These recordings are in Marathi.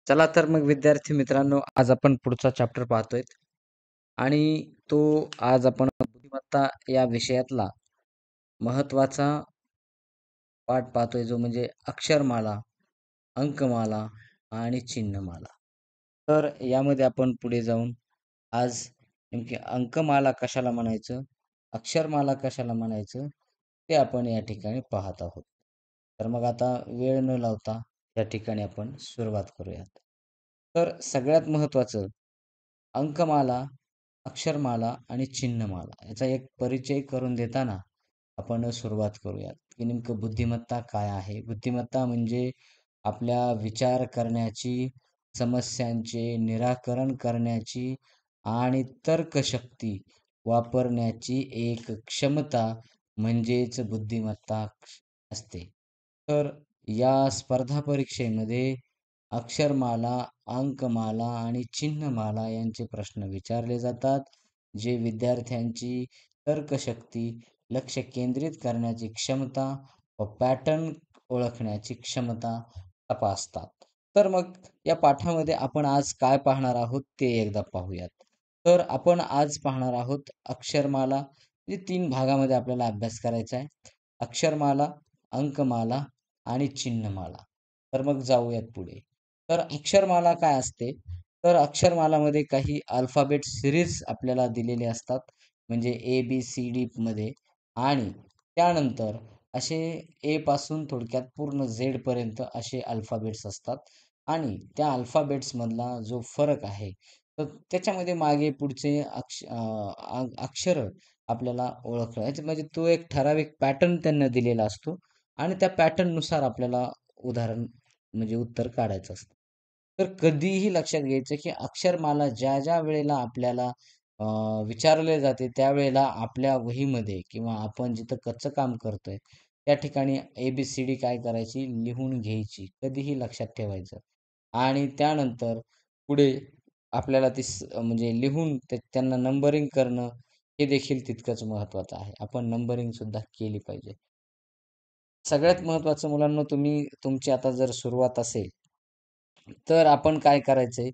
चला तर मग विद्यार्थी मित्रांनो, आज आपण पुढचा चॅप्टर पाहतोय आणि तो आज आपण बुद्धिमत्ता या विषयातला महत्वाचा पाठ पाहतोय, जो म्हणजे अक्षरमाला, अंकमाला आणि चिन्हमाला. तर यामध्ये आपण पुढे जाऊन आज नेमकी अंकमाला कशाला म्हणायचं, अक्षरमाला कशाला म्हणायचं, ते आपण या ठिकाणी पाहत आहोत. तर मग आता वेळ न लावता या ठिकाणी आपण सुरुवात करूयात. तर सगळ्यात महत्त्वाचं अंकमाला, अक्षरमाला आणि चिन्हमाला याचा एक परिचय करून देताना आपण सुरुवात करूयात, की नेमकं बुद्धिमत्ता काय आहे? बुद्धिमत्ता म्हणजे आपल्या विचार करण्याची, समस्यांचे निराकरण करण्याची आणि तर्कशक्ती वापरण्याची एक क्षमता म्हणजेच बुद्धिमत्ता असते. तर या स्पर्धा परीक्षेमध्ये अक्षरमाला, अंकमाला आणि चिन्हमाला यांचे प्रश्न विचारले जातात, जे विद्यार्थ्यांची तर्कशक्ती, लक्ष केंद्रित करण्याची क्षमता व पॅटर्न ओळखण्याची क्षमता तपासतात. तर मग या पाठामध्ये आपण आज काय पाहणार आहोत ते एकदा पाहूयात. तर आपण आज पाहणार आहोत अक्षरमाला, म्हणजे 3 भागामध्ये आपल्याला अभ्यास करायचा आहे. अक्षरमाला, अंकमाला आणि चिन्हमाला. तर मग जाऊयात पुढे. तर अक्षरमाला काय असते? तर अक्षरमालामध्ये काही अल्फाबेट सीरीज आपल्याला दिलेले असतात. म्हणजे ए-बी-सी-डी मध्ये आणि त्यानंतर असे ए पासून थोडक्यात पूर्ण झेडपर्यंत असे अल्फाबेट्स असतात आणि त्या अल्फाबेट्समधला जो फरक आहे, तर त्याच्यामध्ये मागे पुढचे अक्षरं आपल्याला ओळखायचे म्हणजे तो एक ठराविक पॅटर्न त्यांना दिलेला असतो आणि त्या पॅटर्ननुसार आपल्याला उदाहरण म्हणजे उत्तर काढायचं असतं. तर कधीही लक्षात घ्यायचं, की अक्षरमाला ज्या वेळेला आपल्याला अ, विचारले जाते, त्यावेळेला आपल्या वहीमध्ये किंवा आपण जिथं कच्चं काम करतोय, त्या ठिकाणी ए-बी-सी-डी काय करायची, लिहून घ्यायची. कधीही लक्षात ठेवायचं. आणि त्यानंतर पुढे आपल्याला ती म्हणजे लिहून त्यांना नंबरिंग करणं, हे देखील तितकंच महत्त्वाचं आहे. आपण नंबरिंग सुद्धा केली पाहिजे. सगळ्यात महत्त्वाचं मुलांनो, तुम्ही तुमची आता जर सुरुवात असेल, तर आपण काय करायचंय,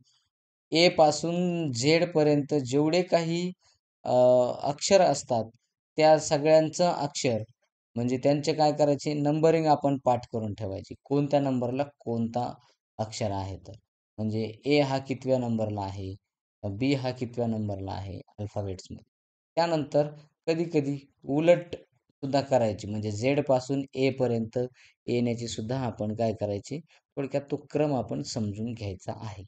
ए पासून झेड पर्यंत जेवढे काही अ, अक्षर असतात, त्या सगळ्यांचं अक्षर म्हणजे त्यांचे काय करायचे नंबरिंग आपण पाठ करून ठेवायची. कोणत्या नंबरला कोणता अक्षर आहे तर. म्हणजे ए हा कितव्या नंबरला आहे, बी हा कितव्या नंबरला आहे अल्फाबेट्समध्ये. त्यानंतर कधी-कधी उलट सुद्धा करायची. म्हणजे झेड पासून ए पर्यंत येण्याची सुद्धा आपण काय करायची, थोडक्यात तो क्रम आपण समजून घ्यायचा आहे.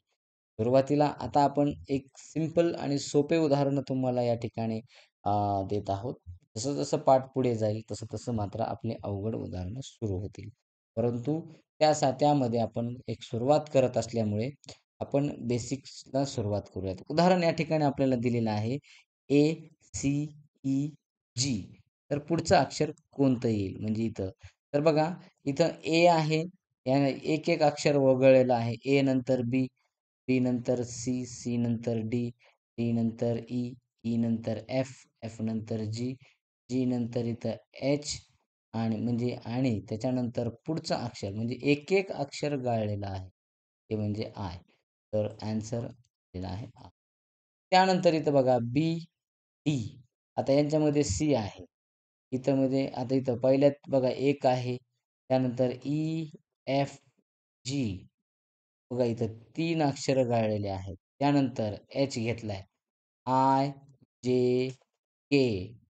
सुरुवातीला आता आपण एक सिंपल आणि सोपे उदाहरण तुम्हाला या ठिकाणी देत आहोत. जसं-जसं पाठ पुढे जाईल, तसं-तसं मात्र आपली अवघड उदाहरणं सुरू होतील. परंतु त्यामध्ये आपण एक सुरुवात करत असल्यामुळे आपण बेसिक्सला सुरुवात करूयात. उदाहरण या ठिकाणी आपल्याला दिलेलं आहे ए, सी, ई, जी. तर पुढचं अक्षर कोणतं येईल? म्हणजे इथं. तर बघा इथं ए आहे. या एक-एक अक्षर वगळलेलं आहे. ए नंतर बी, बी नंतर सी, सी नंतर डी, डी नंतर ई, ई नंतर एफ, एफ नंतर जी, जी नंतर इथं एच आणि त्याच्यानंतर पुढचं अक्षर म्हणजे एक-एक अक्षर गाळलेलं आहे. ते म्हणजे आय. तर ॲन्सर दिलेला आहे आय. त्यानंतर इथं बघा बी, डी. आता यांच्यामध्ये सी आहे. इथं पहिल्यात बघा 1 आहे. त्यानंतर ई, एफ, जी. बघा इथं 3 अक्षरं गाळलेली आहेत. त्यानंतर एच घेतलाय. आय, जे, के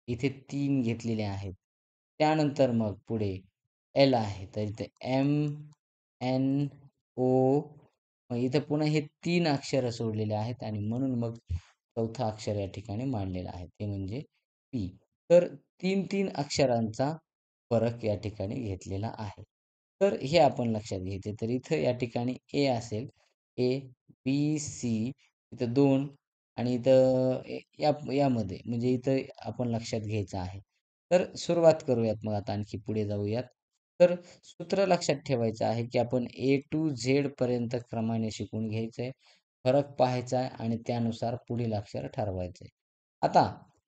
इथे 3 घेतलेले आहेत. त्यानंतर मग पुढे एल आहे. तर इथे एम, एन, ओ मग इथं पुन्हा हे 3 अक्षरं सोडलेले आहेत आणि म्हणून मग चौथं अक्षर या ठिकाणी मांडलेलं आहे. ते म्हणजे पी. तर 3-3 अक्षरांचा फरक या ठिकाणी घेतलेला आहे. तर हे आपण लक्षात घ्यायचे. तर इथं या ठिकाणी ए असेल. ए, बी, सी इथं 2 आणि इथं यामध्ये म्हणजे इथं आपण लक्षात घ्यायचं आहे. तर सुरुवात करूयात मग आता आणखी पुढे जाऊयात. तर सूत्र लक्षात ठेवायचं आहे, की आपण ए टू झेडपर्यंत क्रमाने शिकून घ्यायचंय. फरक पाहायचा आहे आणि त्यानुसार पुढील अक्षर ठरवायचंय. आता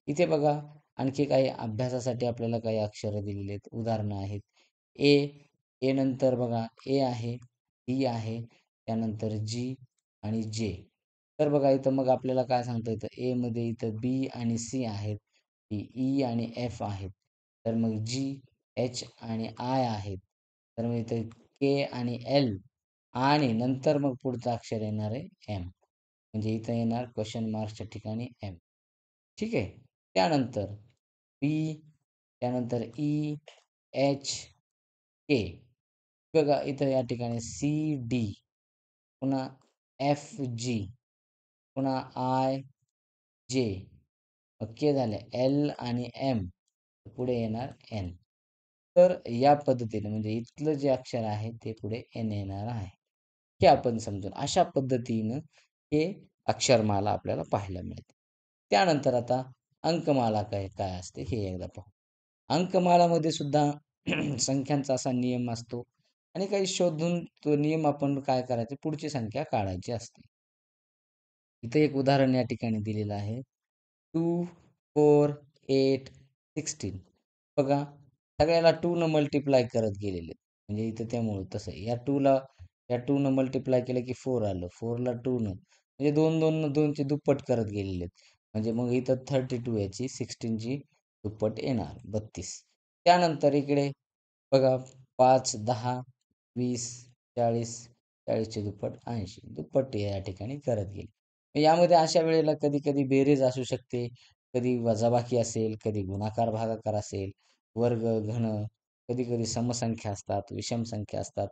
इथे बघा आणखी काही अभ्यासासाठी आपल्याला काही अक्षरं दिलेली आहेत. उदाहरणं आहेत. ए, ए नंतर बघा ए आहे, डी आहे, त्यानंतर जी आणि जे. तर बघा इथं मग आपल्याला काय सांगता येतं, ए मध्ये इथं बी आणि सी आहेत, ई आणि एफ आहेत. तर मग जी, एच आणि आय आहेत. तर मग इथं के आणि एल आणि नंतर मग पुढचं अक्षर येणार आहे एम. म्हणजे इथं येणार क्वेश्चन मार्कच्या ठिकाणी एम. ठीक आहे. त्यानंतर पी, त्यानंतर ई, एच, के. बघा इथं या ठिकाणी सी, डी, पुन्हा एफ, जी, पुन्हा आय, जे. ओके झाले. एल आणि एम. पुढे येणार एन. तर या पद्धतीने म्हणजे इथलं जे अक्षर आहे ते पुढे एन येणार आहे. हे आपण समजून अशा पद्धतीनं हे अक्षरमाला आपल्याला पाहायला मिळते. त्यानंतर आता अंकमाला काय काय असते हे एकदा पाहू. अंकमालामध्ये सुद्धा संख्यांचा असा नियम असतो आणि काही शोधून तो नियम आपण काय करायचं पुढची संख्या काढायची असते. इथे एक उदाहरण या ठिकाणी दिलेलं आहे. 2, 4, 8, 16. बघा सगळ्याला 2 न मल्टिप्लाय करत गेलेले आहेत. म्हणजे इथं त्यामुळे तसं आहे. या 2 न मल्टिप्लाय केलं की 4 आलं. 4 ला 2 न म्हणजे 2, 2 न 2 ची दुप्पट करत गेलेले आहेत. म्हणजे मग इथं 32 याची 16 ची दुप्पट येणार 32. त्यानंतर इकडे बघा 5, 10, 20, 40, 40 ची दुप्पट 80. दुप्पट या ठिकाणी करत गेले. यामध्ये अशा वेळेला कधी-कधी बेरीज असू शकते, कधी वजाबाकी असेल, कधी गुणाकार भागाकार असेल, वर्ग, घन, कधी-कधी समसंख्या असतात, विषम संख्या असतात,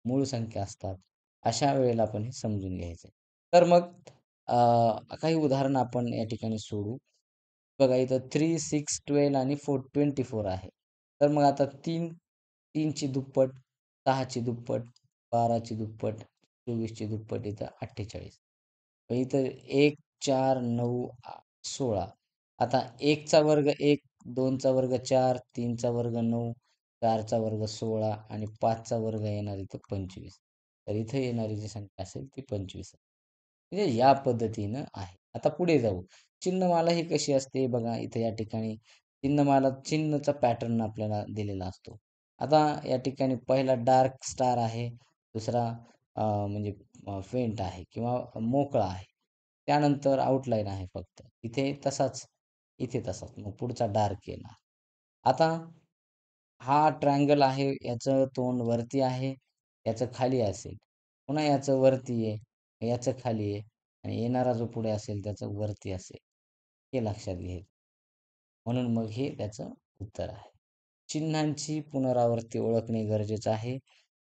मूळ संख्या असतात. अशा वेळेला आपण हे समजून घ्यायचं. तर मग काही उदाहरणं आपण या ठिकाणी सोडवू. बघा इथं 3, 6, 12 आणि 24 आहे. तर मग आता 3 ची दुप्पट, 6 ची दुप्पट, 12 ची दुप्पट, 24 ची दुप्पट, इथं 48. मग इथं 1, 4, 9, 8, 16. आता 1 चा वर्ग 1, 2 चा वर्ग 4, 3 चा वर्ग 9, 4 चा वर्ग 16 आणि 5 चा वर्ग येणार इथं 25. तर इथे येणारी जी संख्या असेल ती 25 आहे. म्हणजे या पद्धतीनं आहे. आता पुढे जाऊ. चिन्हमाला ही कशी असते बघा इथे या ठिकाणी चिन्हमाला चिन्हचा पॅटर्न आपल्याला दिलेला असतो. आता या ठिकाणी पहिला डार्क स्टार आहे, दुसरा म्हणजे फेंट आहे किंवा मोकळा आहे. त्यानंतर आउटलाईन आहे फक्त. इथे तसाच. मग पुढचा डार्क येणार. आता हा ट्रायंगल आहे, याचं तोंड वरती आहे, याचं खाली असेल. पुन्हा याचं वरती आहे, याचं खाली आहे आणि येणारा जो पुढे असेल त्याचं वरती असेल. हे लक्षात घ्यायचं. म्हणून मग हे त्याचं उत्तर आहे. चिन्हांची पुनरावृत्ती ओळखणे गरजेचं आहे.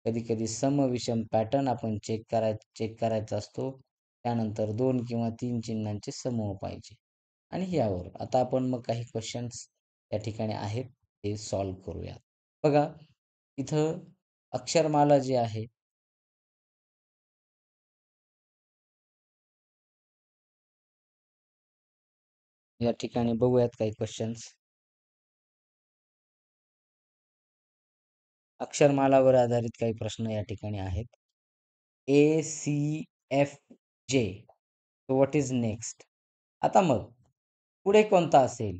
कधी-कधी सम-विषम पॅटर्न आपण चेक करायचा असतो. त्यानंतर 2 किंवा 3 चिन्हांचे समूह पाहिजे. आणि यावर आता आपण मग काही क्वेश्चन्स या ठिकाणी आहेत ते सॉल्व्ह करूयात. बघा इथं अक्षरमाला जी आहे या ठिकाणी बघूयात काही क्वेश्चन्स. अक्षरमालावर आधारित काही प्रश्न या ठिकाणी आहेत. ACFJ. So what is next? आता मग पुढे कोणता असेल?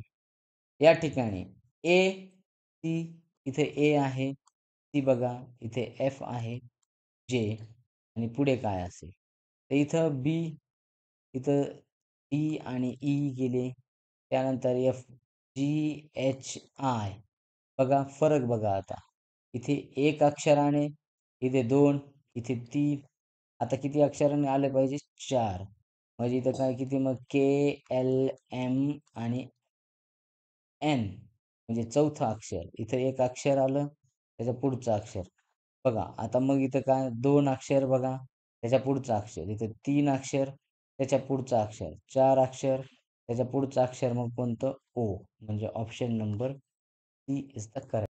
या ठिकाणी ए, सी, इथे ए आहे. सी बघा, इथे एफ आहे, जे आणि पुढे काय असेल? तर इथं बी, इथं डी आणि ई गेले. त्यानंतर एफ, जी, एच, आय. बघा फरक बघा आता. इथे 1 अक्षराने, इथे 2, इथे 3. आता किती अक्षराने आले पाहिजे? 4. म्हणजे इथं काय किती मग के, एल, एम आणि एन म्हणजे चौथं अक्षर. इथं 1 अक्षर आलं, त्याच्या पुढचं अक्षर. बघा आता मग इथं काय 2 अक्षर बघा, त्याच्या पुढचं अक्षर. इथं 3 अक्षर, त्याच्या पुढचं अक्षर. 4 अक्षर, त्याच्या पुढचं अक्षर मग कोणतं? ओ. म्हणजे option number C is the correct.